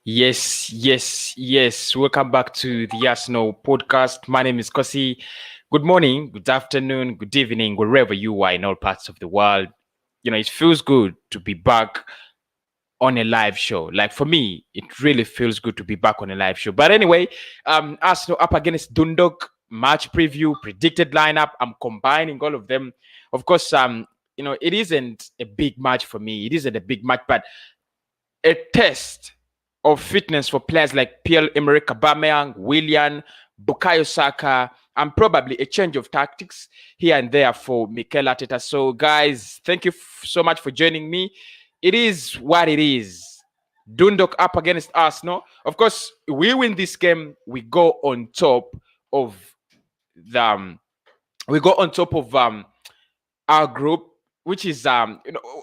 Yes. Welcome back to the Arsenal podcast. My name is Kosi. Good morning, good afternoon, good evening, wherever you are in all parts of the world. It feels good to be back on a live show. Like for me, it really feels good to be back on a live show. But anyway, Arsenal up against Dundalk, match preview, predicted lineup. I'm combining all of them. Of course, it isn't a big match for me. It isn't a big match, but a test of fitness for players like Pierre-Emerick Aubameyang, Willian, Bukayo Saka, and probably a change of tactics here and there for Mikel Arteta. So, guys, thank you so much for joining me. It is what it is. Dundalk up against Arsenal. Of course, we win this game, we go on top of our group, which is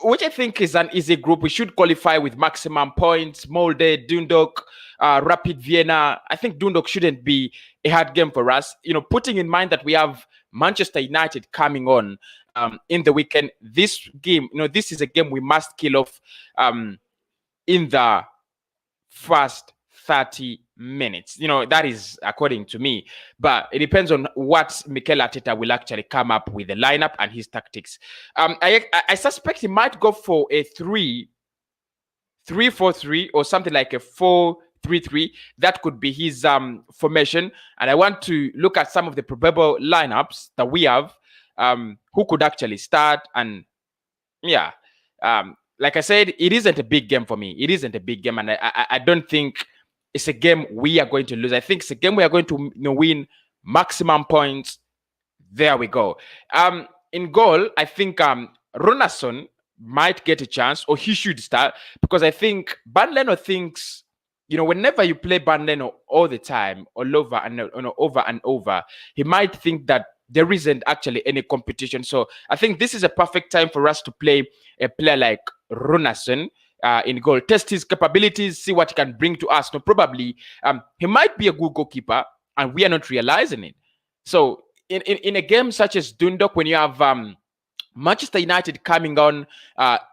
which I think is an easy group. We should qualify with maximum points. Molde, Dundalk, Rapid Vienna. I think Dundalk shouldn't be a hard game for us. Putting in mind that we have Manchester United coming on in the weekend. This game, this is a game we must kill off in the first 30 minutes. That is according to me, but it depends on what Mikel Arteta will actually come up with the lineup and his tactics. I suspect he might go for a 3-4-3 or something like a 4-3-3. That could be his formation, and I want to look at some of the probable lineups that we have, who could actually start. And like I said, it isn't a big game for me. It isn't a big game, and I don't think it's a game we are going to lose. I think it's a game we are going to win maximum points. There we go. In goal, I think Runarsson might get a chance, or he should start, because I think Bernd Leno thinks, whenever you play Bernd Leno all the time, all over and over, he might think that there isn't actually any competition. So I think this is a perfect time for us to play a player like Runarsson in goal, test his capabilities, see what he can bring to us. Probably he might be a good goalkeeper, and we are not realizing it. So in a game such as Dundalk, when you have Manchester United coming on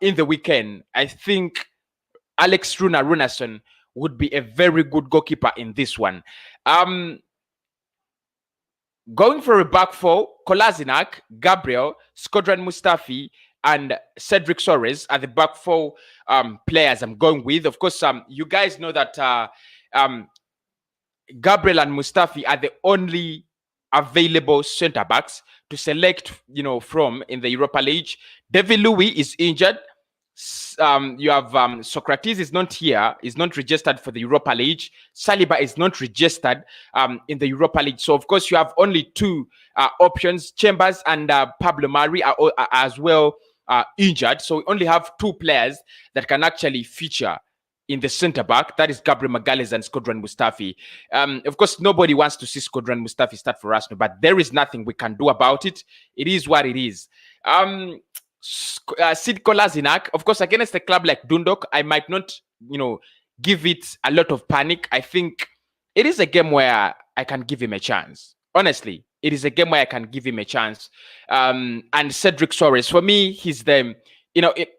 in the weekend, I think Alex Runarsson would be a very good goalkeeper in this one. Going for a back four, Kolasinac, Gabriel, Skodran Mustafi, and Cedric Soares are the back four players I'm going with. Of course, you guys know that Gabriel and Mustafi are the only available centre backs to select, from in the Europa League. David Louis is injured. You have Socrates is not here, is not registered for the Europa League. Saliba is not registered in the Europa League. So, of course, you have only two options. Chambers and Pablo Mari are as well injured. So we only have two players that can actually feature in the centre back. That is Gabriel Magalhaes and Skodran Mustafi. Of course, nobody wants to see Skodran Mustafi start for Arsenal, but there is nothing we can do about it. It is what it is. Sid Kolasinac, of course, against a club like Dundalk, I might not, give it a lot of panic. I think it is a game where I can give him a chance. Honestly, it is a game where I can give him a chance. And Cedric Soares, for me, he's the,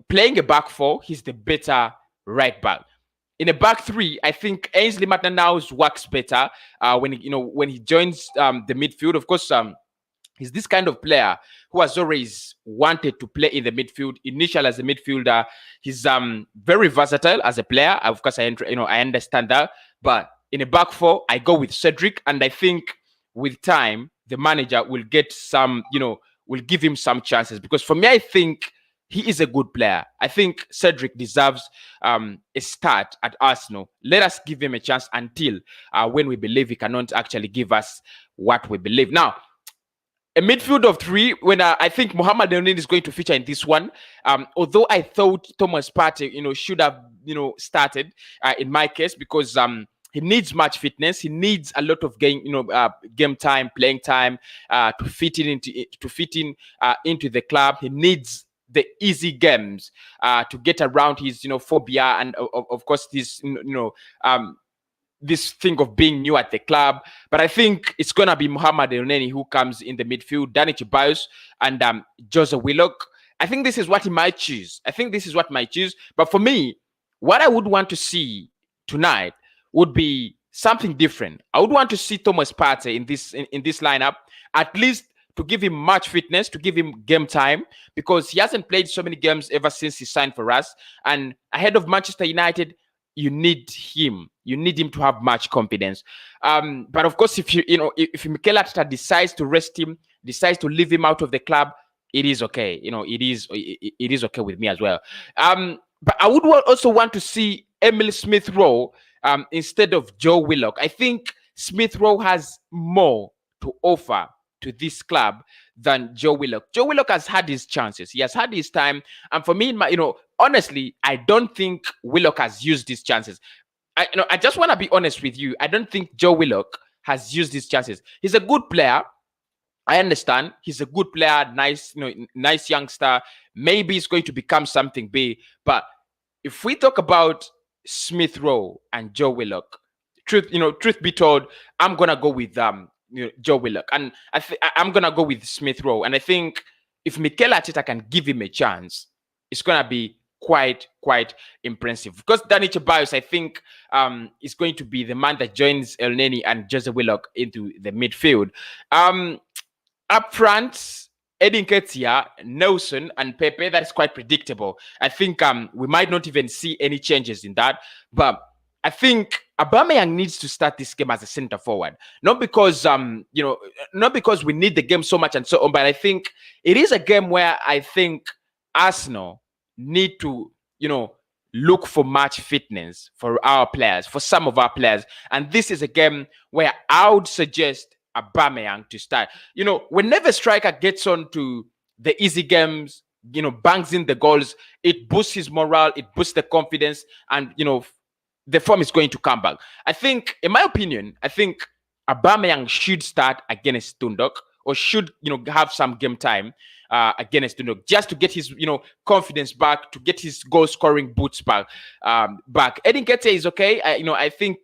playing a back four, he's the better right back. In a back three, I think Ainsley Maitland-Niles works better when he joins the midfield. Of course, he's this kind of player who has always wanted to play in the midfield. Initial as a midfielder, he's very versatile as a player. Of course, I understand that. But in a back four, I go with Cedric, and I think with time, the manager will get some, will give him some chances. Because for me, I think he is a good player. I think Cedric deserves a start at Arsenal. Let us give him a chance until when we believe he cannot actually give us what we believe. Now, a midfield of three, when I think Mohamed Elneny is going to feature in this one. Although I thought Thomas Partey, should have, started in my case, because he needs much fitness. He needs a lot of game time, playing time to fit in into the club. He needs the easy games to get around his phobia, and of course this this thing of being new at the club. But I think it's gonna be Mohamed Elneny who comes in the midfield, Danny Ceballos and Jose Willock. I think this is what he might choose. But for me, what I would want to see tonight would be something different. I would want to see Thomas Partey in this lineup, at least to give him much fitness, to give him game time, because he hasn't played so many games ever since he signed for us. And ahead of Manchester United, you need him. You need him to have much confidence. But of course, if Mikel Arteta decides to rest him, decides to leave him out of the club, it is okay. It is okay with me as well. But I would also want to see Emil Smith Rowe instead of Joe Willock. I think Smith Rowe has more to offer to this club than Joe Willock. Joe Willock has had his chances. He has had his time. And for me, honestly, I don't think Willock has used his chances. I just want to be honest with you. I don't think Joe Willock has used his chances. He's a good player. I understand. He's a good player, nice youngster. Maybe he's going to become something big. But if we talk about Smith Rowe and Joe Willock, truth be told, I'm gonna go with Joe Willock, and I'm gonna go with Smith Rowe. And I think if Mikel Arteta can give him a chance, it's gonna be quite impressive. Because Dani Ceballos, I think, is going to be the man that joins El Neni and Jose Willock into the midfield. Up front, Edin Ketia, Nelson, and Pepe. That is quite predictable. I think we might not even see any changes in that. But I think Aubameyang needs to start this game as a center forward, not because not because we need the game so much and so on, but I think it is a game where I think Arsenal need to look for match fitness for our players, for some of our players, and this is a game where I would suggest Aubameyang to start. Whenever a striker gets on to the easy games, bangs in the goals, it boosts his morale, it boosts the confidence, and the form is going to come back. I think, in my opinion, Aubameyang should start against Dundalk, or should have some game time against Dundalk, just to get his confidence back, to get his goal scoring boots back. Edin Ketia is okay. I think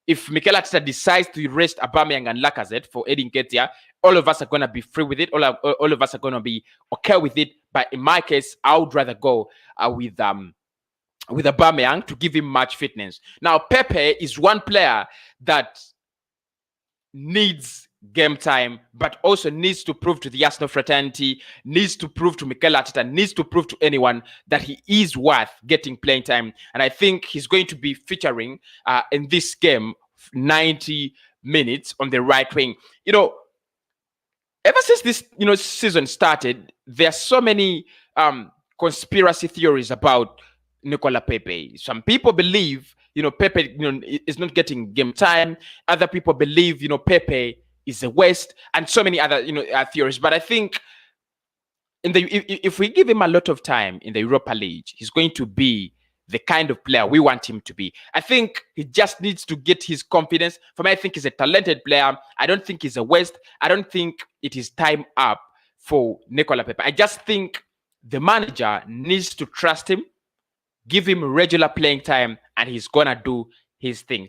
if Mikel Arteta decides to rest Aubameyang and Lacazette for Edin Ketia, all of us are going to be free with it. All of us are going to be okay with it. But in my case, I would rather go with Aubameyang to give him match fitness. Now, Pepe is one player that needs game time, but also needs to prove to the Arsenal fraternity, needs to prove to Mikel Arteta, needs to prove to anyone that he is worth getting playing time. And I think he's going to be featuring in this game 90 minutes on the right wing. Ever since this season started, there are so many conspiracy theories about Nicola Pepe. Some people believe Pepe is not getting game time. Other people believe Pepe is a waste, and so many other theories. But I think if we give him a lot of time in the Europa League, he's going to be the kind of player we want him to be. I think he just needs to get his confidence. For me, I think he's a talented player. I don't think he's a waste. I don't think it is time up for Nicola Pepe. I just think the manager needs to trust him, give him regular playing time, and he's gonna do his thing.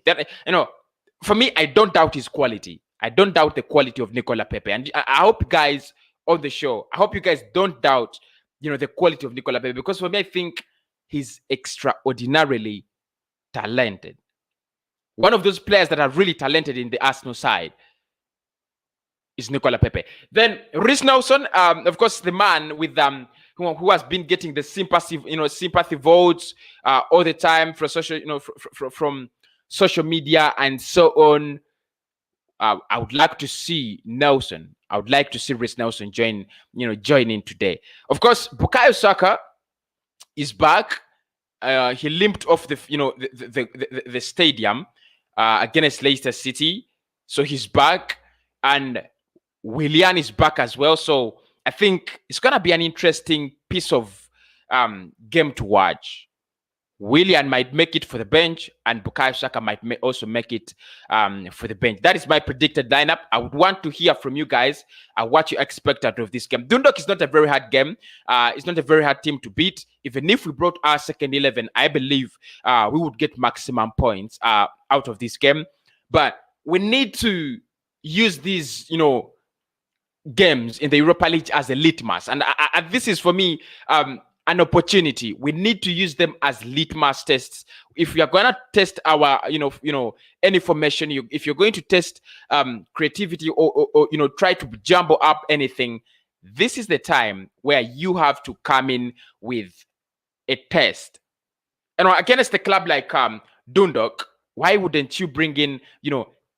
For me, I don't doubt his quality. I don't doubt the quality of Nicola Pepe. And I hope guys on the show, I hope you guys don't doubt, the quality of Nicola Pepe, because for me, I think he's extraordinarily talented. One of those players that are really talented in the Arsenal side is Nicola Pepe. Then Reiss Nelson, of course, the man with who has been getting the sympathy votes all the time from social media and so on. I would like to see Nelson. I would like to see Reiss Nelson join in today. Of course, Bukayo Saka is back. He limped off the stadium against Leicester City, so he's back, and Willian is back as well. So I think it's gonna be an interesting piece of game to watch. Willian might make it for the bench, and Bukayo Saka might also make it for the bench. That is my predicted lineup. I would want to hear from you guys what you expect out of this game. Dundalk is not a very hard game. It's not a very hard team to beat. Even if we brought our second 11, I believe we would get maximum points out of this game. But we need to use these, games in the Europa League as a litmus. And this is, for me, an an opportunity. We need to use them as litmus tests. If we are going to test our, any formation, if you're going to test creativity or try to jumble up anything, this is the time where you have to come in with a test. And against a club like Dundalk, why wouldn't you bring in,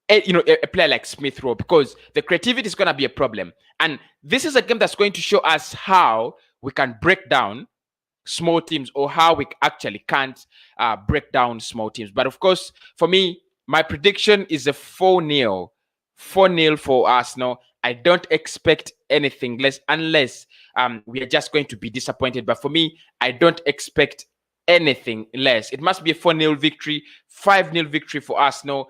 a player like Smith Rowe? Because the creativity is going to be a problem. And this is a game that's going to show us how we can break down small teams, or how we actually can't break down small teams. But of course, for me, my prediction is a 4-0. 4-0 for Arsenal. I don't expect anything less, unless we are just going to be disappointed. But for me, I don't expect anything less. It must be a 4-0 victory, 5-0 victory for Arsenal.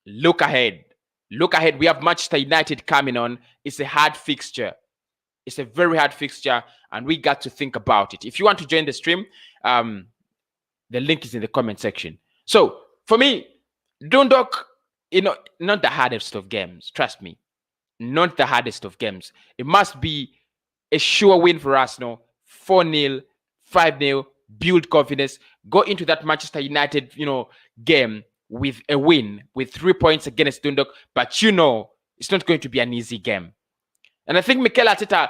Look ahead. We have Manchester United coming on. It's a hard fixture. It's a very hard fixture, and we got to think about it. If you want to join the stream, the link is in the comment section. So for me, Dundalk, not the hardest of games. Trust me, not the hardest of games. It must be a sure win for Arsenal. 4-0, 5-0. Build confidence. Go into that Manchester United, game with a win, with 3 points against Dundalk. But it's not going to be an easy game. And I think Mikel Arteta,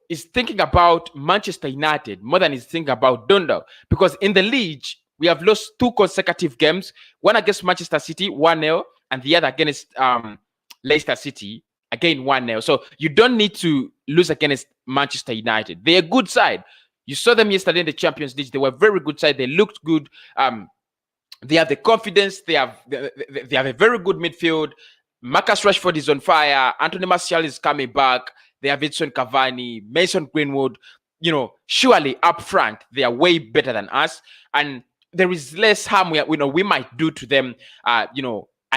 is thinking about Manchester United more than he's thinking about Dundalk. Because in the league, we have lost 2 consecutive games. One against Manchester City, 1-0, and the other against Leicester City, again 1-0. So you don't need to lose against Manchester United. They're a good side. You saw them yesterday in the Champions League. They were a very good side. They looked good. They have the confidence. They have a very good midfield. Marcus Rashford is on fire. Anthony Martial is coming back. They have Edson Cavani, Mason Greenwood. Surely up front, they are way better than us. And there is less harm we might do to them, at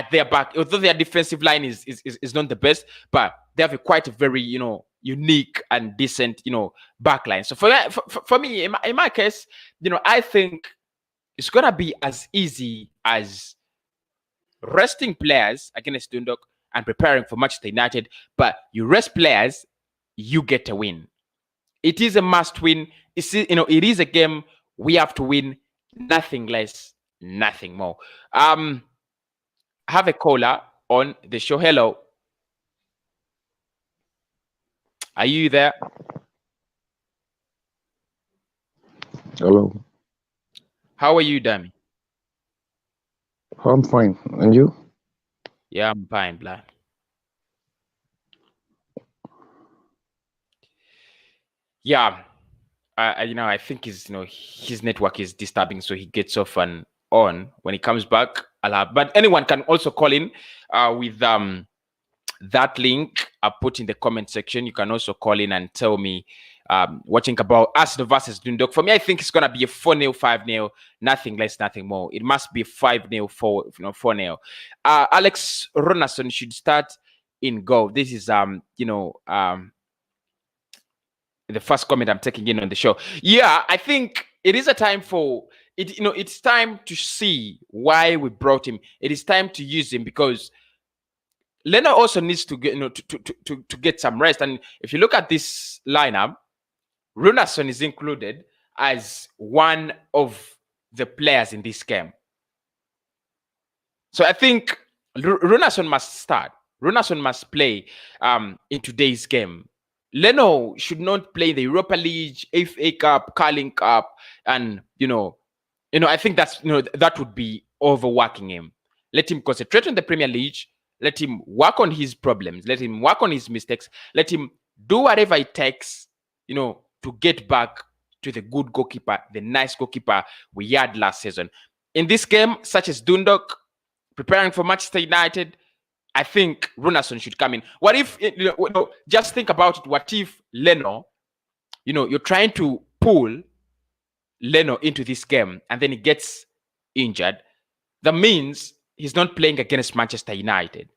their back. Although their defensive line is not the best, but they have quite a very, unique and decent, back line. So for me, in my case, I think it's going to be as easy as resting players against Dundalk and preparing for Manchester United. But you rest players, you get a win. It is a must win. It is a game we have to win. Nothing less, nothing more. I have a caller on the show. Hello. Are you there? Hello. How are you, Dami? I'm fine. And you? Yeah, I'm fine, Black. Yeah. I think his network is disturbing, so he gets off and on. When he comes back, I'll have. But anyone can also call in with that link I put in the comment section. You can also call in and tell me what you think about Arsenal versus Dundalk. For me, I think it's gonna be a 4-0, 5-0, nothing less, nothing more. It must be 5-0, 4-0. Alex Ronason should start in goal. This is the first comment I'm taking in on the show. Yeah, I think it is a time for it. It's time to see why we brought him. It is time to use him because Leno also needs to get to get some rest. And if you look at this lineup, Runason is included as one of the players in this game. So I think Runason must start. Runason must play in today's game. Leno should not play the Europa League, FA Cup, Carling Cup, and I think that would be overworking him. Let him concentrate on the Premier League. Let him work on his problems. Let him work on his mistakes. Let him do whatever it takes, to get back to the good goalkeeper, the nice goalkeeper we had last season. In this game, such as Dundalk, preparing for Manchester United, I think Runason should come in. What if, just think about it. What if Leno, you're trying to pull Leno into this game and then he gets injured? That means he's not playing against Manchester United.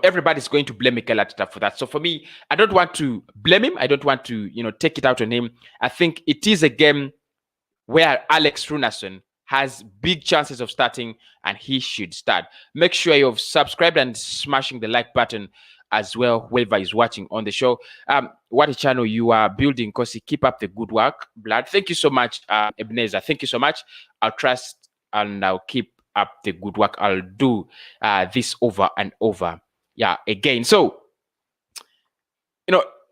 Everybody's going to blame Mikel Arteta for that. So for me, I don't want to blame him. I don't want to, take it out on him. I think it is a game where Alex Runason has big chances of starting and he should start. Make sure you've subscribed and smashing the like button as well, whoever is watching on the show. What a channel you are building, Kosi. Keep up the good work, blood. Thank you so much, Ebenezer. Thank you so much. I'll trust and I'll keep up the good work. I'll do this over and over. Yeah, again. So,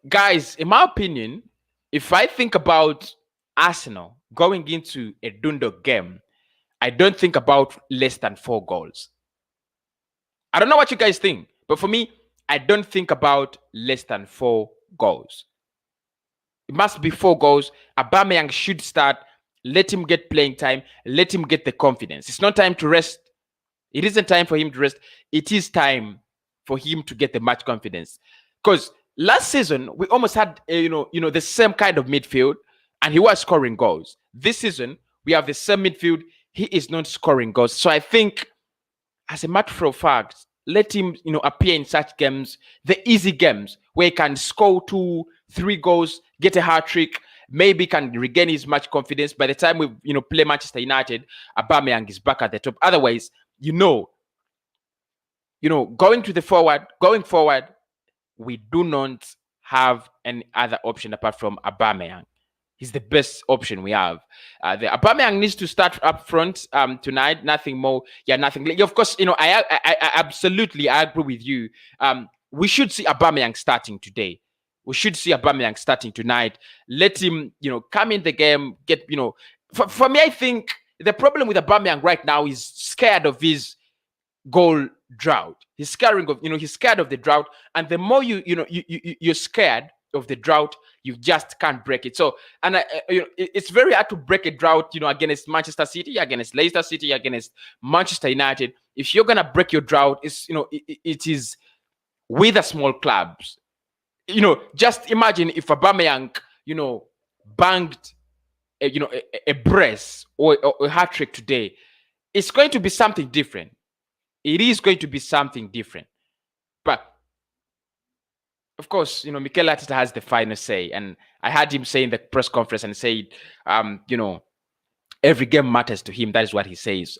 guys, in my opinion, if I think about Arsenal going into a Dundalk game, I don't think about less than 4 goals. I don't know what you guys think, but for me, I don't think about less than 4 goals. It must be 4 goals. Aubameyang should start. Let him get playing time. Let him get the confidence. It's not time to rest. It isn't time for him to rest. It is time for him to get the match confidence. Because last season, we almost had the same kind of midfield, and he was scoring goals. This season, we have the same midfield. He is not scoring goals. So I think, as a matter of fact, let him appear in such games, the easy games, where he can score 2, 3 goals, get a hat-trick, maybe can regain his match confidence. By the time we play Manchester United, Aubameyang is back at the top. Otherwise, going forward, we do not have any other option apart from Aubameyang. He's the best option we have. The Aubameyang needs to start up front tonight. Nothing more. Yeah, nothing. Of course, I absolutely agree with you. We should see Aubameyang starting today. We should see Aubameyang starting tonight. Let him, come in the game. Get, for me, I think the problem with Aubameyang right now is scared of his goal drought. He's scared of the drought, and the more you're scared of the drought, you just can't break it. So, and it's very hard to break a drought, against Manchester City, against Leicester City, against Manchester United. If you're gonna break your drought, it is with the small clubs. Just imagine if Aubameyang, banged, a brace or a hat trick today. It's going to be something different. It is going to be something different. But of course, Mikel Arteta has the final say, and I heard him say in the press conference and said, every game matters to him. That is what he says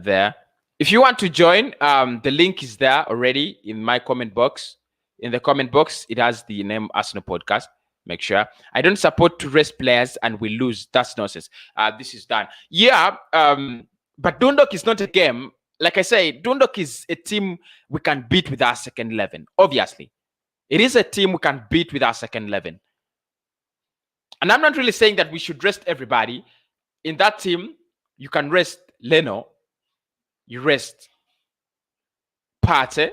there. If you want to join, the link is there already in my comment box. In the comment box, it has the name Arsenal Podcast. Make sure. I don't support to rest players and we lose. That's nonsense. This is done. Yeah, but Dundalk is not a game. Like I say, Dundalk is a team we can beat with our second 11. Obviously, it is a team we can beat with our second 11. And I'm not really saying that we should rest everybody. In that team, you can rest Leno. You rest Partey.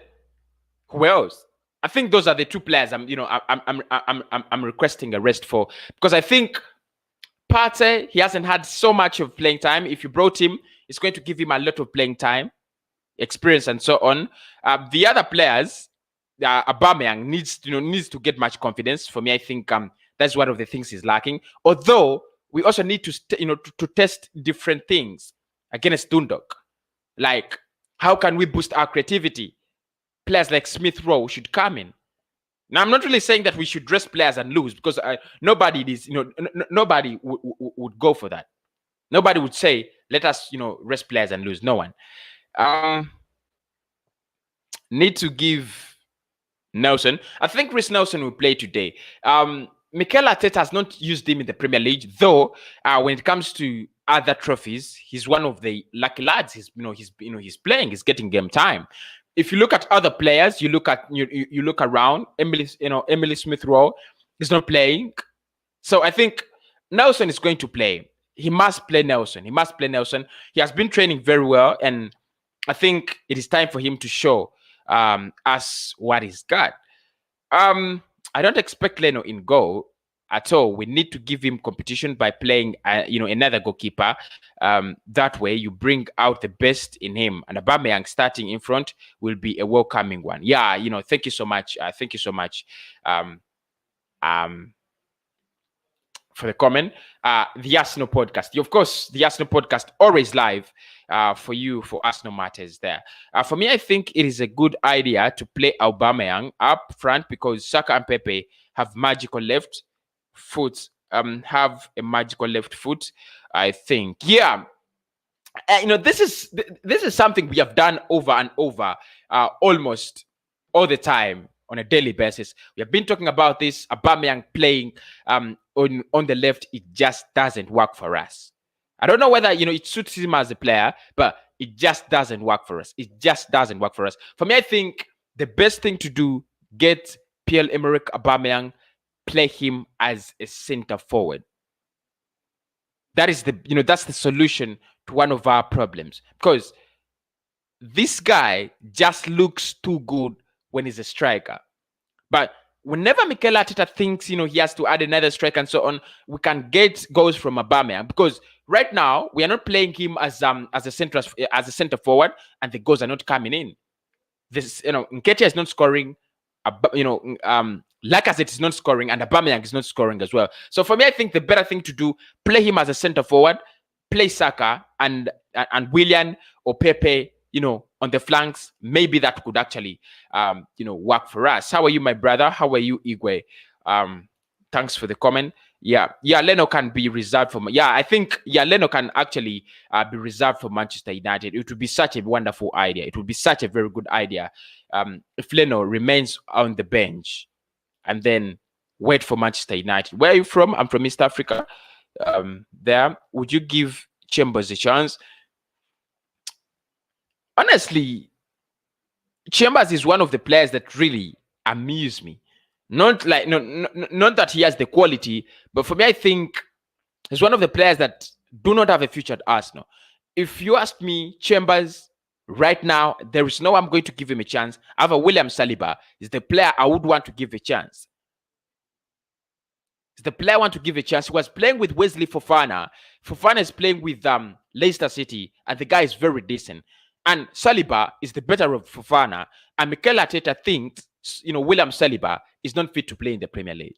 Who else? I think those are the 2 players I'm requesting a rest for, because I think Partey, he hasn't had so much of playing time. If you brought him, it's going to give him a lot of playing time, experience, and so on. The other players, Aubameyang needs to get much confidence. For me, I think that's one of the things he's lacking. Although we also need to test different things against Dundalk, like how can we boost our creativity? Players like Smith Rowe should come in. Now, I'm not really saying that we should rest players and lose, because nobody would go for that. Nobody would say, let us, rest players and lose. No one. Need to give Nelson. I think Chris Nelson will play today. Mikel Arteta has not used him in the Premier League, though. When it comes to other trophies, he's one of the lucky lads. He's playing. He's getting game time. If you look at other players, you look around. Emily Smith Rowe is not playing, so I think Nelson is going to play. He must play Nelson. He has been training very well, and I think it is time for him to show us what he's got. I don't expect Leno in goal at all. We need to give him competition by playing, another goalkeeper. That way, you bring out the best in him. And Aubameyang starting in front will be a welcoming one. Yeah, thank you so much. Thank you so much for the comment. The Arsenal Podcast. Of course, the Arsenal Podcast always live for you for Arsenal matters there. For me, I think it is a good idea to play Aubameyang up front because Saka and Pepe have magical left foot. Have a magical left foot, I think. Yeah. This is something we have done over and over, almost all the time on a daily basis. We have been talking about this. Aubameyang playing on the left, it just doesn't work for us. I don't know whether it suits him as a player, but it just doesn't work for us. It just doesn't work for us. For me, I think the best thing to do, get Pierre-Emerick Aubameyang, play him as a center forward. That is that's the solution to one of our problems, because this guy just looks too good when he's a striker. But whenever Mikel Arteta thinks he has to add another striker and so on, we can get goals from Aubameyang, because right now we are not playing him as a center forward, and the goals are not coming in. This Nketiah is not scoring. Lacazette is not scoring, and Aubameyang is not scoring as well. So for me, I think the better thing to do, play him as a center forward, play Saka and Willian or Pepe, on the flanks. Maybe that could actually, work for us. How are you, my brother? How are you, Igwe? Thanks for the comment. Yeah, Leno can be reserved for. I think Leno can actually be reserved for Manchester United. It would be such a wonderful idea. It would be such a very good idea if Leno remains on the bench and then wait for Manchester United. Where are you from? I'm from East Africa. There, would you give Chambers a chance? Honestly, Chambers is one of the players that really amuse me. Not that he has the quality, but for me, I think he's one of the players that do not have a future at Arsenal. If you ask me, Chambers, right now, there is no way I'm going to give him a chance. However, William Saliba is the player I would want to give a chance. It's the player I want to give a chance. He was playing with Wesley Fofana. Fofana is playing with Leicester City, and the guy is very decent. And Saliba is the better of Fofana. And Mikel Arteta thinks, William Saliba is not fit to play in the Premier League.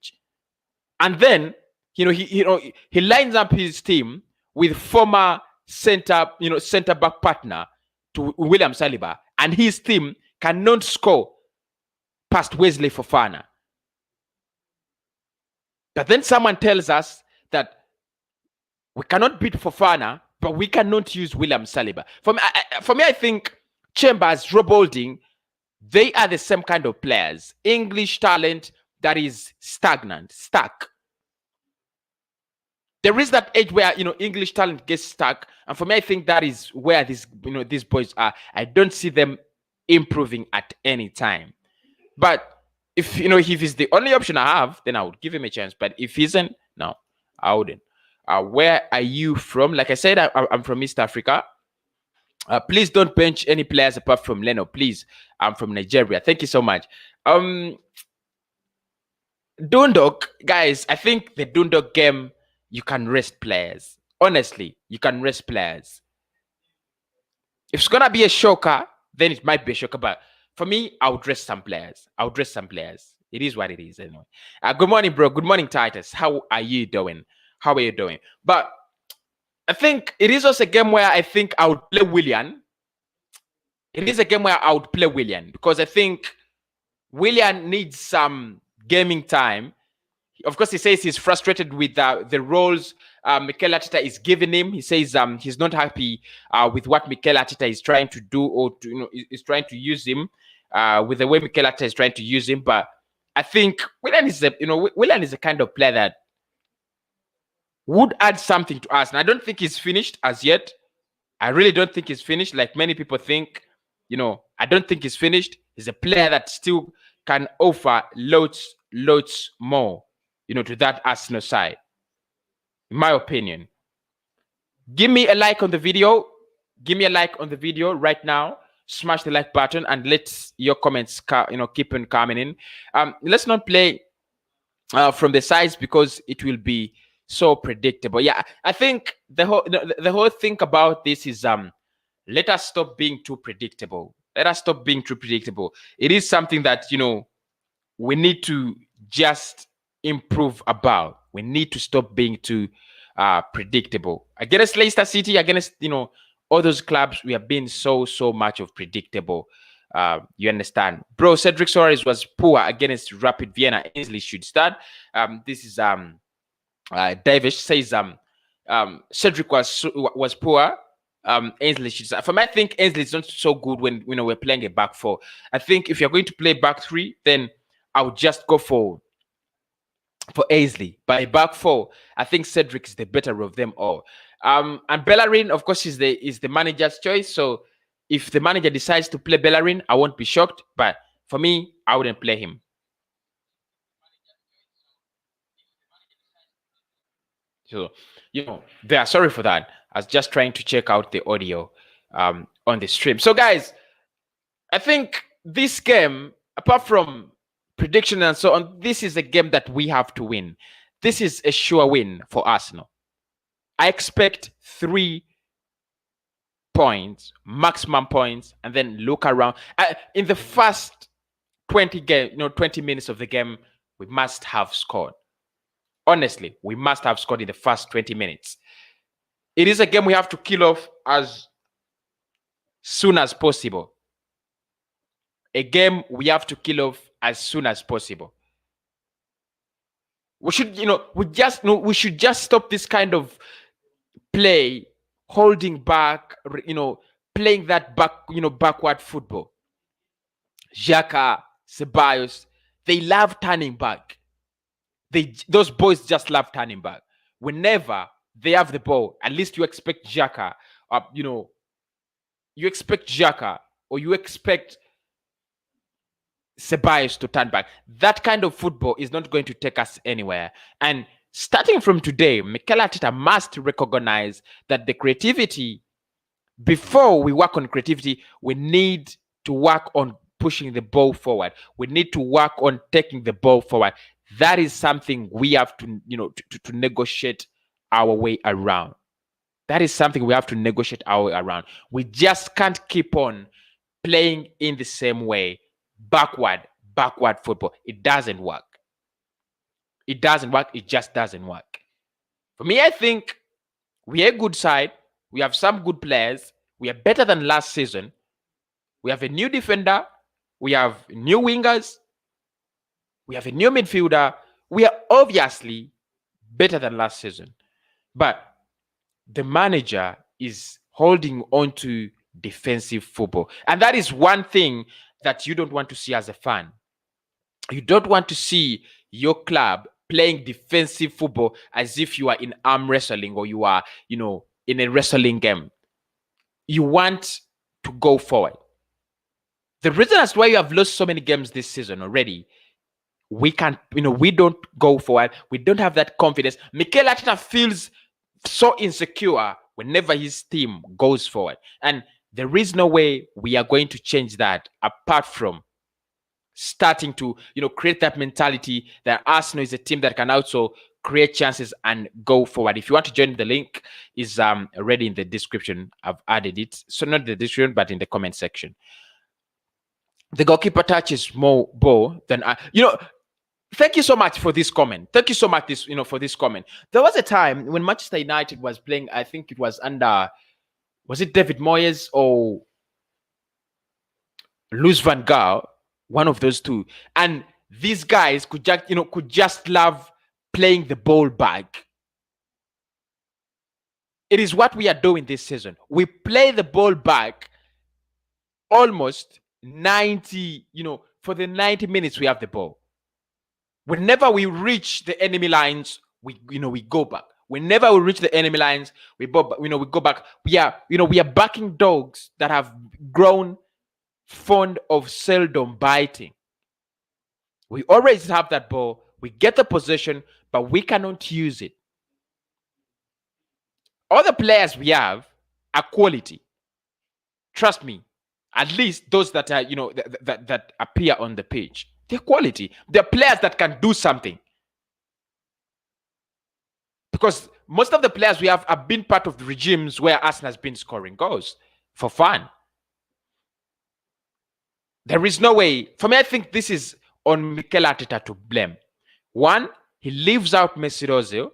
And then, he lines up his team with former center back partner to William Saliba, and his team cannot score past Wesley Fofana. But then someone tells us that we cannot beat Fofana, but we cannot use William Saliba. For me, I think Chambers, Rob Holding, they are the same kind of players. English talent that is stagnant, stuck. There is that age where English talent gets stuck, and for me, I think that is where these boys are. I don't see them improving at any time. But if it's the only option I have, then I would give him a chance. But if he isn't, no, I wouldn't. Where are you from? Like I said, I'm from East Africa. Please don't bench any players apart from Leno. Please, I'm from Nigeria. Thank you so much. Dundalk, guys, I think the Dundalk game, you can rest players. Honestly, you can rest players. If it's going to be a shocker, then it might be a shocker. But for me, I would rest some players. It is what it is anyway. Good morning, bro. Good morning, Titus. How are you doing? But I think it is also a game where I think I would play Willian. It is a game where I would play Willian because I think Willian needs some gaming time. Of course, he says he's frustrated with the roles Mikel Arteta is giving him. He says he's not happy with what Mikel Arteta is trying to do or is trying to use him with the way Mikel Arteta is trying to use him. But I think Willian is a kind of player that would add something to us. And I don't think he's finished as yet. I really don't think he's finished like many people think. I don't think he's finished. He's a player that still can offer loads more, to that Arsenal side. In my opinion. Give me a like on the video. Give me a like on the video right now. Smash the like button and let your comments, keep on coming in. Let's not play from the sides because it will be so predictable. Yeah, I think the whole thing about this is let us stop being too predictable. Let us stop being too predictable. It is something that we need to just improve about. We need to stop being too predictable. Against Leicester City, against all those clubs, we have been so much of predictable. You understand, bro? Cedric Soares was poor against Rapid Vienna. Ainsley should start. This is Davish says Cedric was poor Ainsley should start. For me, I think Ainsley is not so good when we're playing a back four. I think if you're going to play back three, then I would just go for Ainsley. But a back four, I think Cedric is the better of them all. And Bellerin, of course, is the manager's choice. So if the manager decides to play Bellerin, I won't be shocked. But for me, I wouldn't play him. So, they are sorry for that. I was just trying to check out the audio on the stream. So, guys, I think this game, apart from prediction and so on, this is a game that we have to win. This is a sure win for Arsenal. I expect 3 points, maximum points, and then look around. In the first 20 minutes of the game, we must have scored. Honestly, we must have scored in the first 20 minutes. It is a game we have to kill off as soon as possible. A game we have to kill off as soon as possible. We should, we should just stop this kind of play, holding back, playing that backward football. Xhaka, Ceballos, they love turning back. Those boys just love turning back. Whenever they have the ball, at least you expect Xhaka, you expect Xhaka or you expect Ceballos to turn back. That kind of football is not going to take us anywhere. And starting from today, Mikel Arteta must recognize that the creativity, before we work on creativity, we need to work on pushing the ball forward. We need to work on taking the ball forward. That is something we have to, to negotiate our way around. That is something we have to negotiate our way around. We just can't keep on playing in the same way, backward football. It doesn't work. It doesn't work. It just doesn't work. For me, I think we are a good side. We have some good players. We are better than last season. We have a new defender. We have new wingers. We have a new midfielder. We are obviously better than last season. But the manager is holding on to defensive football. And that is one thing that you don't want to see as a fan. You don't want to see your club playing defensive football as if you are in arm wrestling or you are, in a wrestling game. You want to go forward. The reason as to why you have lost so many games this season already, we can't, we don't go forward. We don't have that confidence. Mikel Arteta feels so insecure whenever his team goes forward. And there is no way we are going to change that apart from starting to, create that mentality that Arsenal is a team that can also create chances and go forward. If you want to join, the link is already in the description. I've added it. So not the description, but in the comment section. The goalkeeper touches more ball than thank you so much for this comment. Thank you so much for this comment. There was a time when Manchester United was playing, I think it was under, was it David Moyes or Louis van Gaal? One of those two. And these guys could just love playing the ball back. It is what we are doing this season. We play the ball back almost 90, for the 90 minutes we have the ball. Whenever we reach the enemy lines, we go back. Whenever we reach the enemy lines, we go back. We are backing dogs that have grown fond of seldom biting. We always have that ball. We get the possession, but we cannot use it. All the players we have are quality. Trust me. At least those that are, that appear on the pitch. They're quality. They're players that can do something. Because most of the players we have been part of the regimes where Arsenal has been scoring goals for fun. There is no way. For me, I think this is on Mikel Arteta to blame. One, he leaves out Mesut Ozil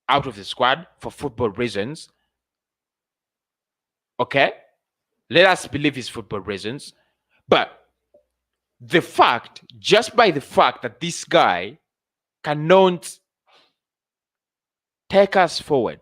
out of the squad for football reasons. Okay? Let us believe his football reasons. But just by the fact that this guy cannot take us forward,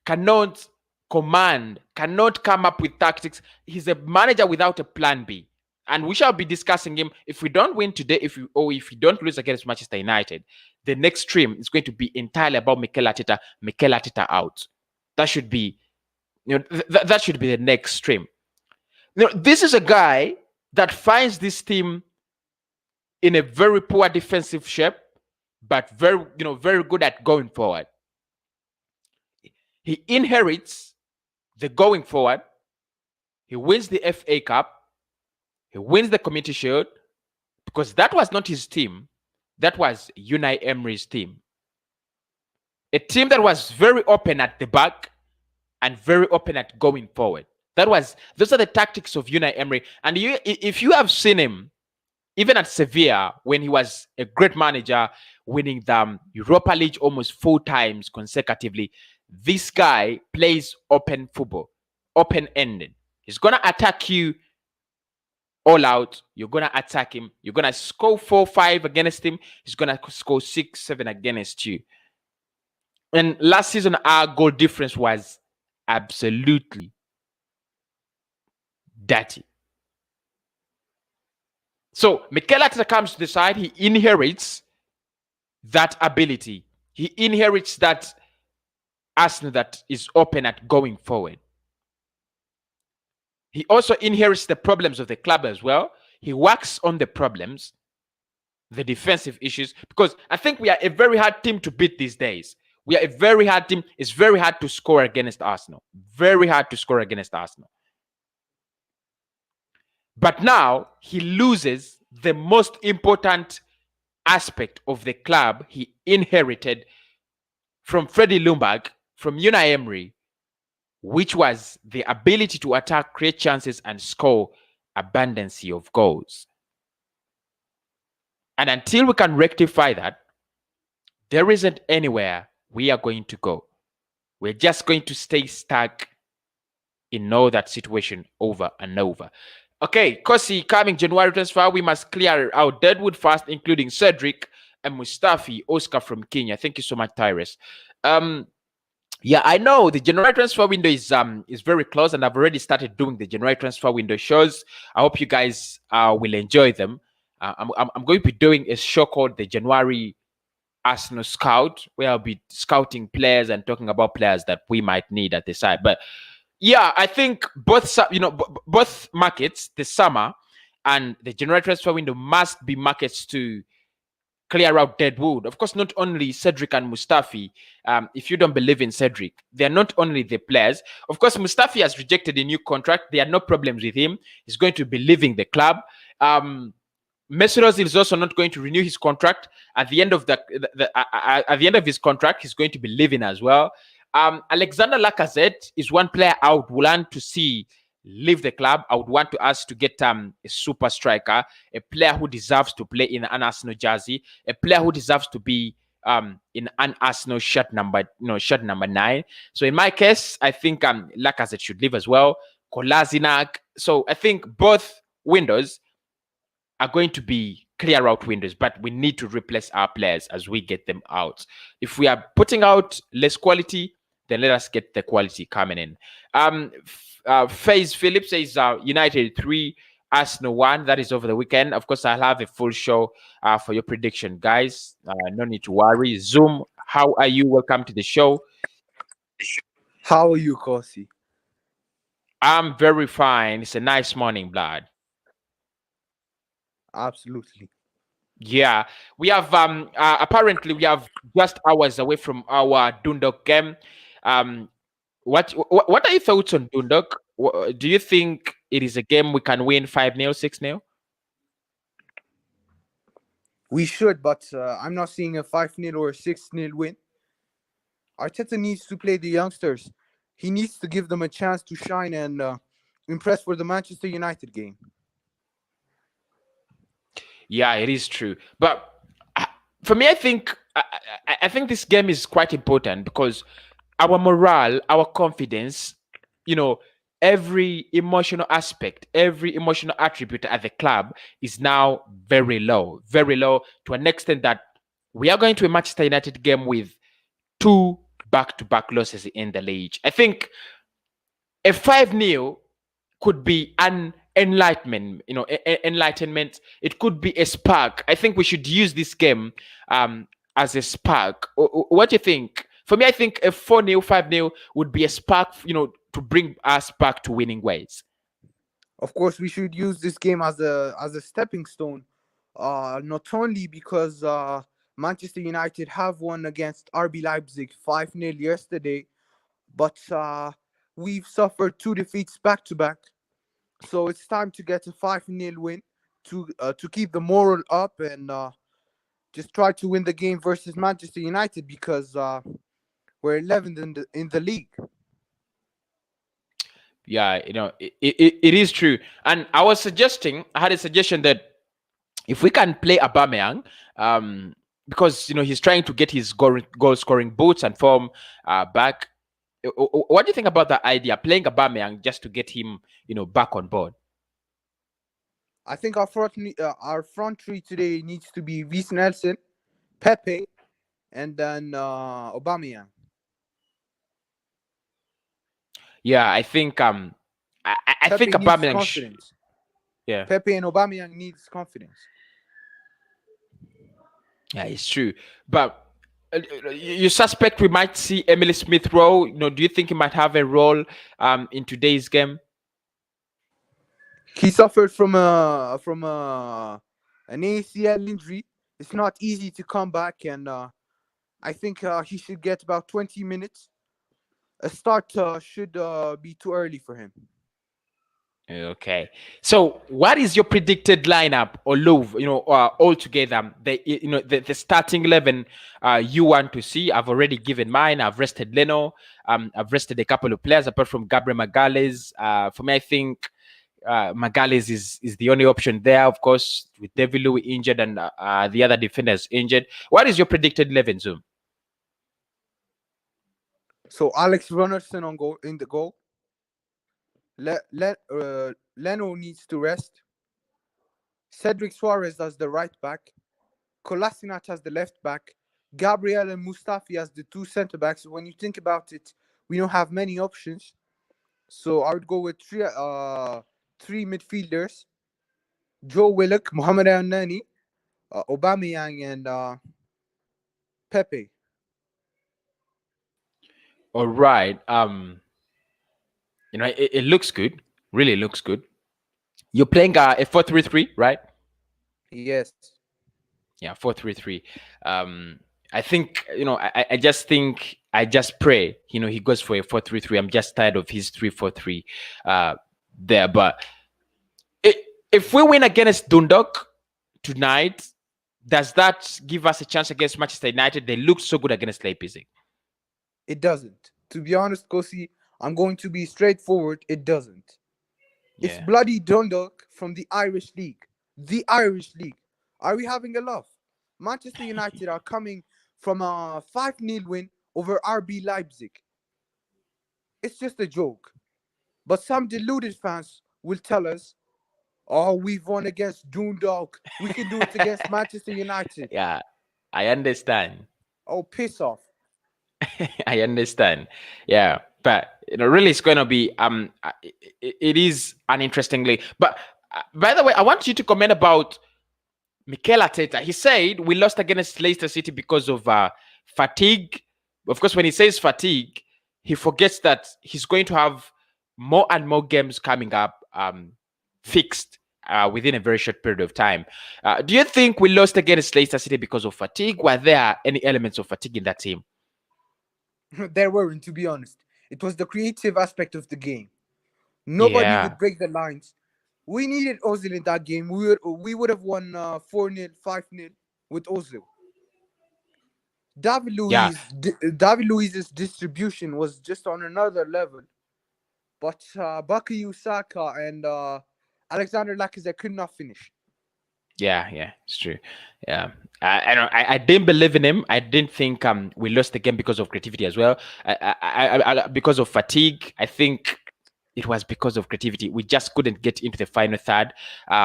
cannot command, cannot come up with tactics. He's a manager without a plan B. And we shall be discussing him. If we don't win today, if we don't lose against Manchester United, the next stream is going to be entirely about Mikel Arteta. Mikel Arteta out. That should be, that should be the next stream. This is a guy that finds this team in a very poor defensive shape, but very good at going forward. He inherits the going forward. He wins the FA Cup. He wins the Community Shield, because that was not his team. That was Unai Emery's team. A team that was very open at the back and very open at going forward. Those are the tactics of Unai Emery. And if you have seen him, even at Sevilla, when he was a great manager, winning the Europa League almost 4 times consecutively, this guy plays open football, open-ended. He's going to attack you all out. You're going to attack him. You're going to score 4-5 against him. He's going to score 6-7 against you. And last season, our goal difference was absolutely dirty. So Mikel Arteta comes to the side. He inherits that ability. He inherits that Arsenal that is open at going forward. He also inherits the problems of the club as well. He works on the problems, the defensive issues, because I think we are a very hard team to beat these days. We are a very hard team. It's very hard to score against Arsenal. Very hard to score against Arsenal. But now he loses the most important aspect of the club he inherited from Freddie Ljungberg, from Unai Emery, which was the ability to attack, create chances, and score abundance of goals. And until we can rectify that, there isn't anywhere we are going to go. We're just going to stay stuck in all that situation over and over. Okay, Kosi, coming January transfer, we must clear out Deadwood first, including Cedric and Mustafi, Oscar from Kenya. Thank you so much, Tyrus. Yeah, I know the January transfer window is very close, and I've already started doing the January transfer window shows. I hope you guys will enjoy them. I'm going to be doing a show called the January Arsenal Scout, where I'll be scouting players and talking about players that we might need at the side. But yeah, I think both markets, the summer and the January transfer window, must be markets to clear out deadwood. Of course, not only Cedric and Mustafi. If you don't believe in Cedric, they are not only the players. Of course, Mustafi has rejected a new contract. There are no problems with him. He's going to be leaving the club. Mesut Ozil is also not going to renew his contract. At the end of at the end of his contract, he's going to be leaving as well. Alexander Lacazette is one player I would want to see leave the club. I would want us to get a super striker, a player who deserves to play in an Arsenal jersey, a player who deserves to be in an Arsenal shirt number 9. So in my case, I think Lacazette should leave as well. Kolasinac. So I think both windows are going to be clear out windows, but we need to replace our players as we get them out. If we are putting out less quality, then let us get the quality coming in. FaZe Phillips says United 3, Arsenal 1. That is over the weekend. Of course, I'll have a full show for your prediction, guys. No need to worry. Zoom, how are you? Welcome to the show. How are you, Kosi? I'm very fine. It's a nice morning, blood. Absolutely. Yeah, we have apparently we have just hours away from our Dundalk game. What are your thoughts on Dundalk? Do you think it is a game we can win 5-0, 6-0? We should, but I'm not seeing a 5-0 or a 6-0 win. Arteta needs to play the youngsters. He needs to give them a chance to shine and impress for the Manchester United game. Yeah, it is true. But for me, I think this game is quite important because our morale, our confidence, every emotional aspect, every emotional attribute at the club is now very low to an extent that we are going to a Manchester United game with 2 back-to-back losses in the league. I think a 5-0 could be an enlightenment, enlightenment. It could be a spark. I think we should use this game as a spark. What do you think? For me, I think a 4-0, 5-0 would be a spark, to bring us back to winning ways. Of course, we should use this game as a stepping stone. Not only because Manchester United have won against RB Leipzig 5-0 yesterday, but we've suffered 2 defeats back to back. So it's time to get a 5-0 win to keep the moral up and just try to win the game versus Manchester United, because we're 11th in the league. Yeah, it is true. And I had a suggestion that if we can play Aubameyang, because he's trying to get his goal scoring boots and form back. What do you think about that idea, playing Aubameyang just to get him back on board? I think our front three today needs to be Vincent Nelson, Pepe, and then Aubameyang. Yeah, I think I think Aubameyang. Confidence. Yeah, Pepe and Aubameyang needs confidence. Yeah, it's true. But you suspect we might see Emily Smith Rowe. Do you think he might have a role in today's game? He suffered from an ACL injury. It's not easy to come back, and I think he should get about 20 minutes. A start should be too early for him. Okay. So, what is your predicted lineup, or altogether? The starting 11 you want to see. I've already given mine. I've rested Leno. I've rested a couple of players apart from Gabriel Magalhaes. For me, I think Magalhaes is the only option there, of course, with David Louis injured and the other defenders injured. What is your predicted 11, Zoom? So Alex Runnerson in the goal. Leno needs to rest. Cedric Suarez as the right back. Kolasinac as the left back. Gabriel and Mustafi as the 2 centre backs. When you think about it, we don't have many options. So I would go with 3 midfielders: Joe Willock, Mohamed El Nani, Aubameyang, and Pepe. All right. It looks good. Really looks good. You're playing a 4-3-3, right? Yes. Yeah, 4-3-3. I think, I just pray, he goes for a 4-3-3. I'm just tired of his 3-4-3 there. But if we win against Dundalk tonight, does that give us a chance against Manchester United? They looked so good against Leipzig. It doesn't. To be honest, Kosi, I'm going to be straightforward. It doesn't. Yeah. It's bloody Dundalk from the Irish League. The Irish League. Are we having a laugh? Manchester United are coming from a 5-0 win over RB Leipzig. It's just a joke. But some deluded fans will tell us, oh, we've won against Dundalk. We can do it against Manchester United. Yeah, I understand. Oh, piss off. I understand. Yeah, but really, it's going to be it is an interesting league. But by the way, I want you to comment about Mikel Arteta. He said we lost against Leicester City because of fatigue. Of course, when he says fatigue, he forgets that he's going to have more and more games coming up fixed within a very short period of time. Do you think we lost against Leicester City because of fatigue? Were there any elements of fatigue in that team? There weren't, to be honest. It was the creative aspect of the game. Nobody would break the lines. We needed Ozil in that game. We would have won 4-0, 5-0 with Ozil. David Luiz's distribution was just on another level. But Bukayo Saka and Alexander Lacazette could not finish. Yeah, it's true. Yeah, I didn't believe in him. I didn't think we lost the game because of creativity as well. Because of fatigue. I think it was because of creativity. We just couldn't get into the final third.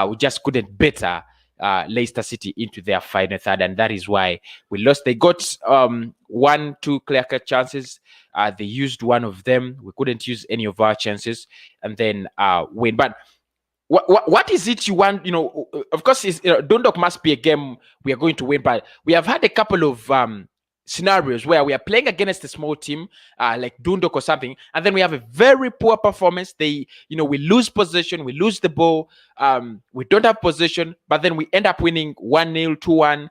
We just couldn't better Leicester City into their final third, and that is why we lost. They got 1-2 clear-cut chances. They used one of them. We couldn't use any of our chances, and then win. But what is it you want? Of course, Dundalk must be a game we are going to win. But we have had a couple of scenarios where we are playing against a small team like Dundalk or something, and then we have a very poor performance. We lose possession, we lose the ball, we don't have possession, but then we end up winning 1-0, 2-1.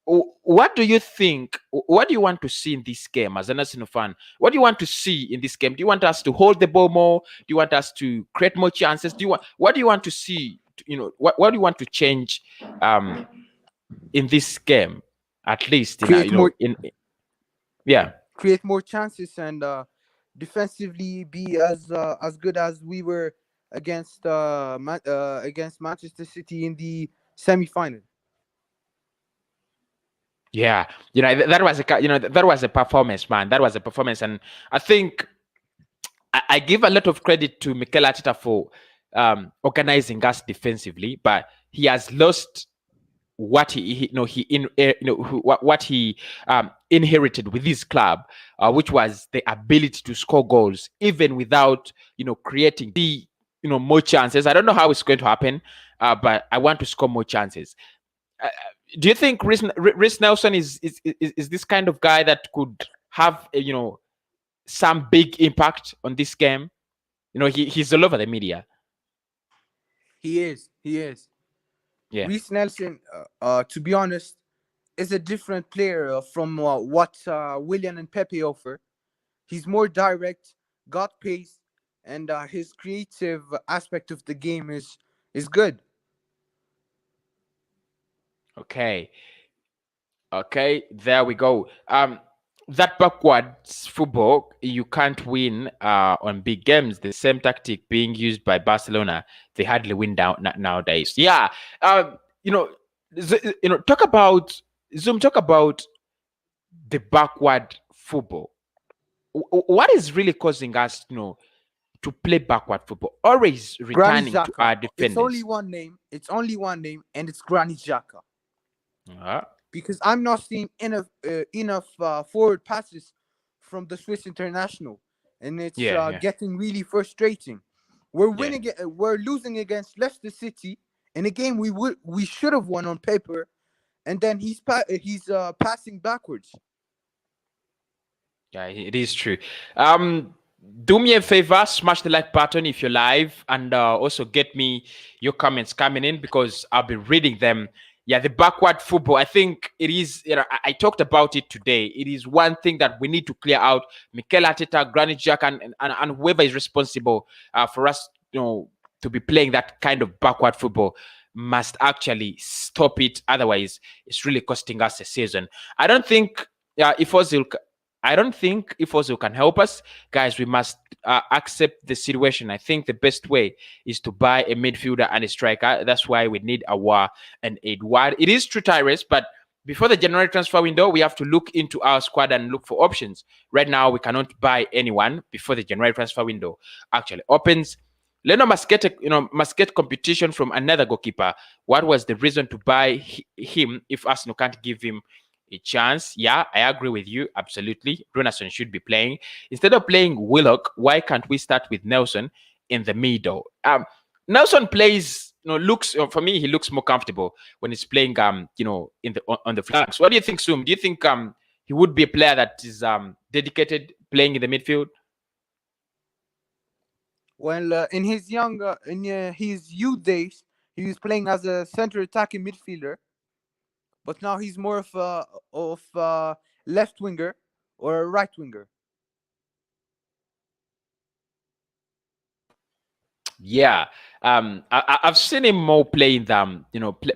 What do you think? What do you want to see in this game as an Arsenal fan? What do you want to see in this game? Do you want us to hold the ball more? Do you want us to create more chances? What do you want to see? What do you want to change in this game? At least, Create more create chances and defensively be as good as we were against Manchester City in the semi-final. Yeah, that was a performance, man. That was a performance, and I think I give a lot of credit to Mikel Arteta for organizing us defensively, but he has lost what he inherited with his club, which was the ability to score goals even without creating more chances. I don't know how it's going to happen, but I want to score more chances. Do you think Reiss Nelson is this kind of guy that could have some big impact on this game? He's all over the media. He is. Yeah. Reiss Nelson, to be honest, is a different player from what Willian and Pepe offer. He's more direct, got pace, and his creative aspect of the game is good. Okay, there we go. That backwards football, you can't win on big games. The same tactic being used by Barcelona, they hardly win down nowadays. Yeah, talk about the backward football. What is really causing us, to play backward football? Always returning to our defenders. It's only one name, and it's Granit Xhaka. Because I'm not seeing enough forward passes from the Swiss international, and it's getting really frustrating. We're losing against Leicester City in a game we should have won on paper, and then he's passing backwards. Yeah, it is true. Do me a favor, smash the like button if you're live, and also get me your comments coming in because I'll be reading them. Yeah, the backward football, I think it is, I talked about it today. It is one thing that we need to clear out. Mikel Arteta, Granit Xhaka, and whoever is responsible for us, to be playing that kind of backward football must actually stop it. Otherwise, it's really costing us a season. I don't think if Ozil can help us, guys. We must accept the situation. I think the best way is to buy a midfielder and a striker. That's why we need Aouar and Edouard. It is true, Tyrese, but before the January transfer window, we have to look into our squad and look for options. Right now, we cannot buy anyone before the January transfer window actually opens. Leno must get competition from another goalkeeper. What was the reason to buy him if Arsenal can't give him a chance? Yeah, I agree with you. Absolutely. Runason should be playing. Instead of playing Willock, why can't we start with Nelson in the middle? Nelson plays, looks, for me, he looks more comfortable when he's playing, on the flanks. What do you think, Sum? Do you think he would be a player that is dedicated playing in the midfield? Well, in his youth days, he was playing as a center attacking midfielder. But now he's more of a left winger or a right winger. Yeah, I've seen him more playing them,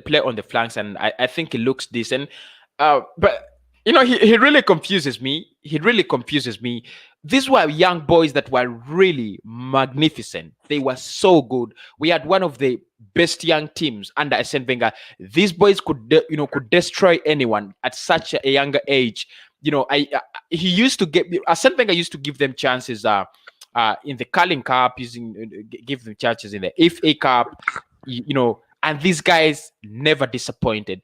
play on the flanks, and I think he looks decent. But he really confuses me. These were young boys that were really magnificent. They were so good. We had one of the best young teams under Arsene Wenger. These boys could destroy anyone at such a younger age. Arsene Wenger used to give them chances in the Carling Cup, give them chances in the FA Cup. and these guys never disappointed.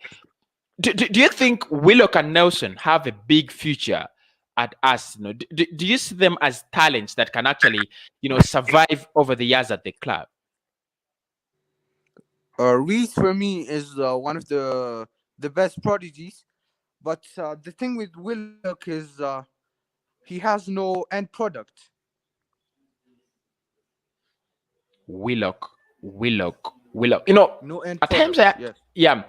Do you think Willock and Nelson have a big future at Arsenal? Do you see them as talents that can actually, survive over the years at the club? Reese for me is one of the best prodigies, but the thing with Willock is he has no end product. Willock. No end At times product. Yes.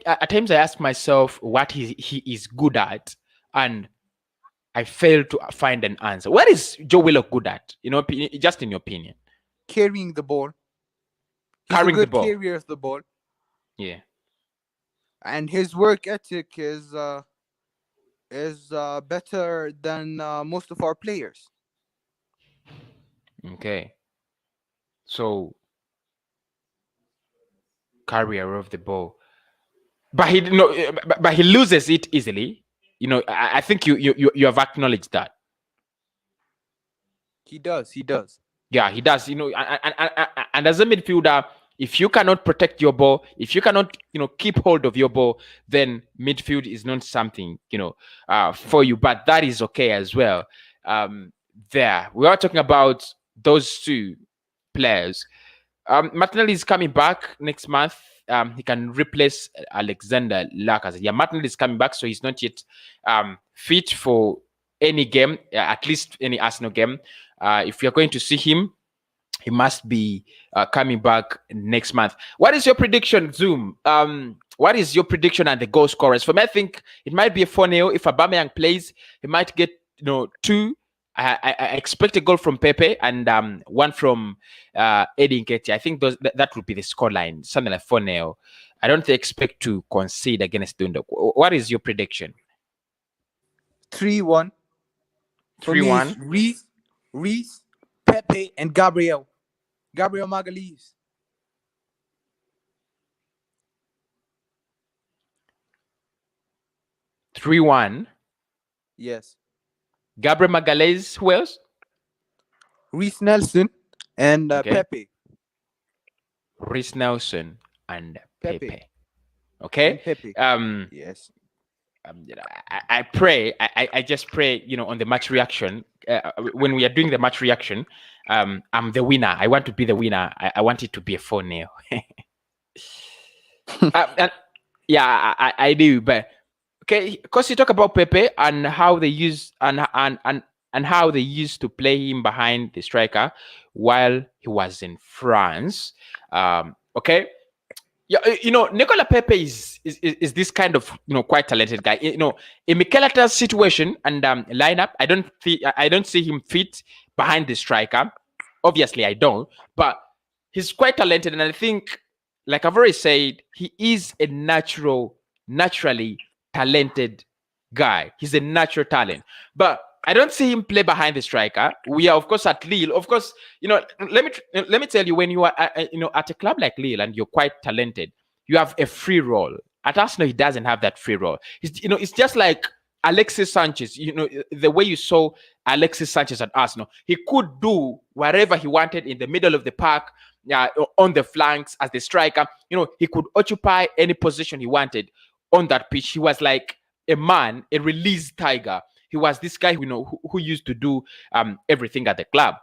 at times I ask myself what he is good at, and I fail to find an answer. What is Joe Willock good at? Just in your opinion. Carrying the ball. He's Carrying a the good ball. carrier of the ball, Yeah. and his work ethic is better than most of our players. Okay. So carrier of the ball, but he loses it easily. I think you have acknowledged that. He does. He does. Yeah, he does. And as a midfielder, if you cannot protect your ball, if you cannot, keep hold of your ball, then midfield is not something, for you. But that is okay as well. There, we are talking about those two players. Martinelli is coming back next month. He can replace Alexander Lacazette. Yeah, Martinelli is coming back, so he's not yet fit for any game, at least any Arsenal game. If you're going to see him, he must be coming back next month. What is your prediction, Zoom? What is your prediction on the goal scorers? For me, I think it might be a 4-0. If Aubameyang plays, he might get 2. I expect a goal from Pepe and one from Eddie Nketiah. I think that would be the scoreline, something like 4-0. I don't expect to concede against Dundalk. What is your prediction? 3-1. 3-1. Reese, Pepe, and Gabriel Magalhaes. 3-1. Yes. Gabriel Magalhaes. Who else? Reese Nelson and Okay. Pepe. Reece Nelson and Pepe. Pepe. Okay. And Pepe. Yes. I pray. I just pray. On the match reaction. When we are doing the match reaction, I'm the winner. I want to be the winner. I want it to be a 4-0. I do. But okay, because you talk about Pepe and how they use and how they used to play him behind the striker while he was in France. Okay. Yeah, Nicola Pepe is this kind of quite talented guy. In Mikel Arteta's situation and lineup, I don't see him fit behind the striker. Obviously, I don't. But he's quite talented, and I think, like I've already said, he is a naturally talented guy. He's a natural talent, but I don't see him play behind the striker. We are, of course, at Lille. Of course, let me tell you, when you are, at a club like Lille and you're quite talented, you have a free role. At Arsenal, he doesn't have that free role. It's just like Alexis Sanchez. The way you saw Alexis Sanchez at Arsenal, he could do whatever he wanted in the middle of the park, on the flanks as the striker. He could occupy any position he wanted on that pitch. He was like a man, a released tiger. He was this guy, who used to do everything at the club.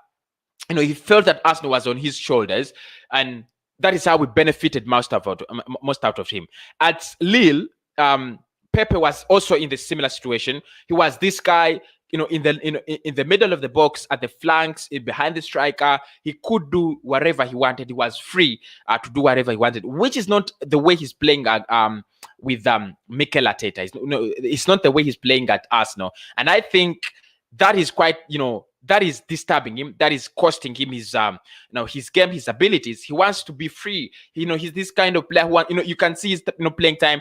He felt that Arsenal was on his shoulders, and that is how we benefited most out of him. At Lille, Pepe was also in the similar situation. He was this guy, in the middle of the box, at the flanks, behind the striker. He could do whatever he wanted. He was free to do whatever he wanted, which is not the way he's playing with Mikel Arteta. It's not the way he's playing at Arsenal, and I think that is quite, that is disturbing him. That is costing him his his game, his abilities. He wants to be free. He's this kind of player who, you can see his playing time,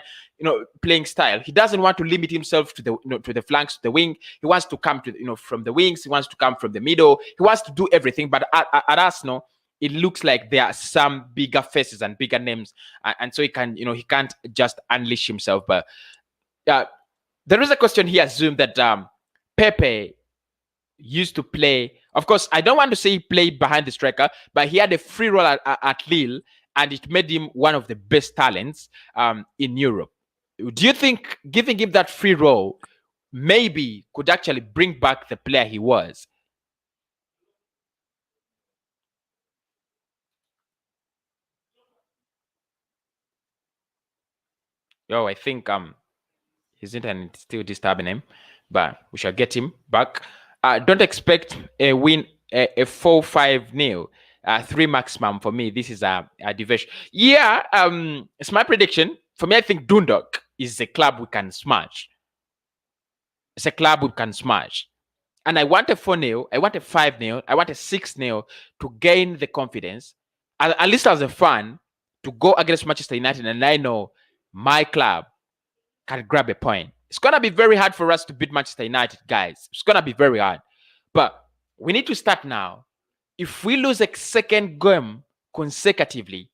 playing style. He doesn't want to limit himself to the to the flanks, to the wing. He wants to come to from the wings. He wants to come from the middle. He wants to do everything. But at Arsenal, it looks like there are some bigger faces and bigger names, and so he can't just unleash himself. But there is a question here, Zoom, that Pepe used to play. Of course, I don't want to say he played behind the striker, but he had a free role at Lille, and it made him one of the best talents in Europe. Do you think giving him that free role maybe could actually bring back the player he was? Yo, I think his internet is still disturbing him, but we shall get him back. Don't expect a win, a 4-5-0, 3 maximum for me. This is a diversion. Yeah, it's my prediction. For me, I think Dundalk is a club we can smash. It's a club we can smash. And I want a 4-0, I want a 5-0, I want a 6-0 to gain the confidence, at least as a fan, to go against Manchester United. And I know my club can grab a point. It's going to be very hard for us to beat Manchester United, guys. It's going to be very hard. But we need to start now. If we lose a second game consecutively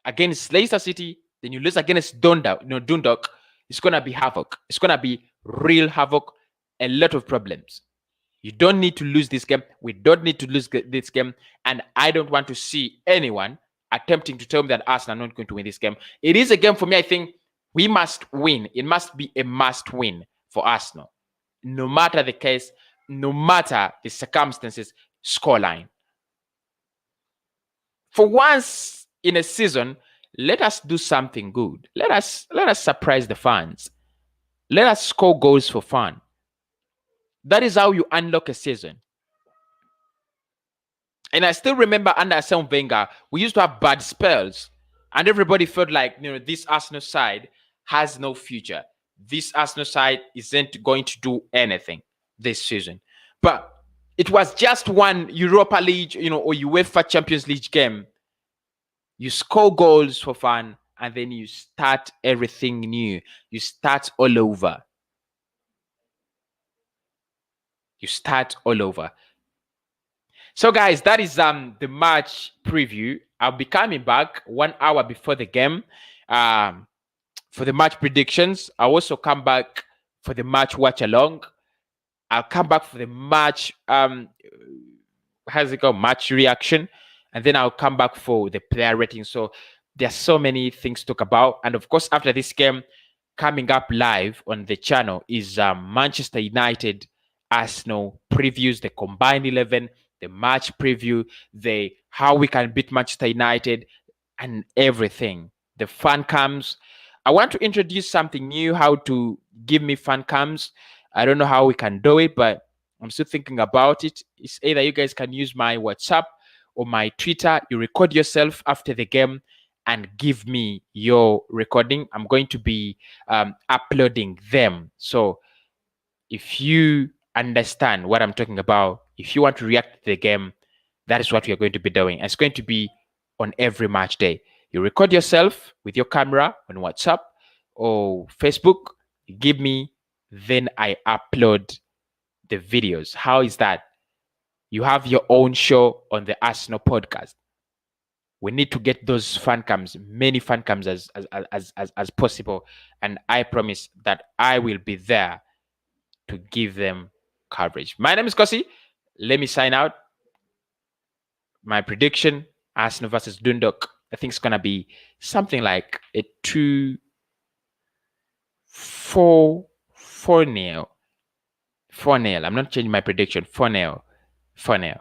against Leicester City, then you lose against Dundalk, it's going to be havoc. It's going to be real havoc, a lot of problems. You don't need to lose this game. We don't need to lose this game. And I don't want to see anyone attempting to tell me that Arsenal are not going to win this game. It is a game for me, I think we must win. It must be a must win for Arsenal. No matter the case, no matter the circumstances, scoreline. For once in a season, let us do something good. Let us surprise the fans. Let us score goals for fun. That is how you unlock a season. And I still remember under Arsene Wenger, we used to have bad spells, and everybody felt like, this Arsenal side has no future. This Arsenal side isn't going to do anything this season. But it was just one Europa League, or UEFA Champions League game. You score goals for fun, and then you start everything new. You start all over. You start all over. So, guys, that is the match preview. I'll be coming back 1 hour before the game for the match predictions. I'll also come back for the match watch along. I'll come back for the match match reaction, and then I'll come back for the player rating. So there's so many things to talk about. And of course, after this game, coming up live on the channel is Manchester United Arsenal previews, the combined 11, the match preview, the how we can beat Manchester United, and everything. The fan cams. I want to introduce something new, how to give me fan cams. I don't know how we can do it, but I'm still thinking about it. It's either you guys can use my WhatsApp or my Twitter. You record yourself after the game and give me your recording. I'm going to be uploading them. So if you understand what I'm talking about, if you want to react to the game, that is what we are going to be doing. It's going to be on every match day. You record yourself with your camera on WhatsApp or Facebook, you give me, then I upload the videos. How is that? You have your own show on the Arsenal podcast. We need to get those fan cams, many fan cams as possible. And I promise that I will be there to give them coverage. My name is Kosi. Let me sign out. My prediction, Arsenal versus Dundalk. I think it's going to be something like a 2-4-4-0. 4-0. I'm not changing my prediction. 4-0. 4-0.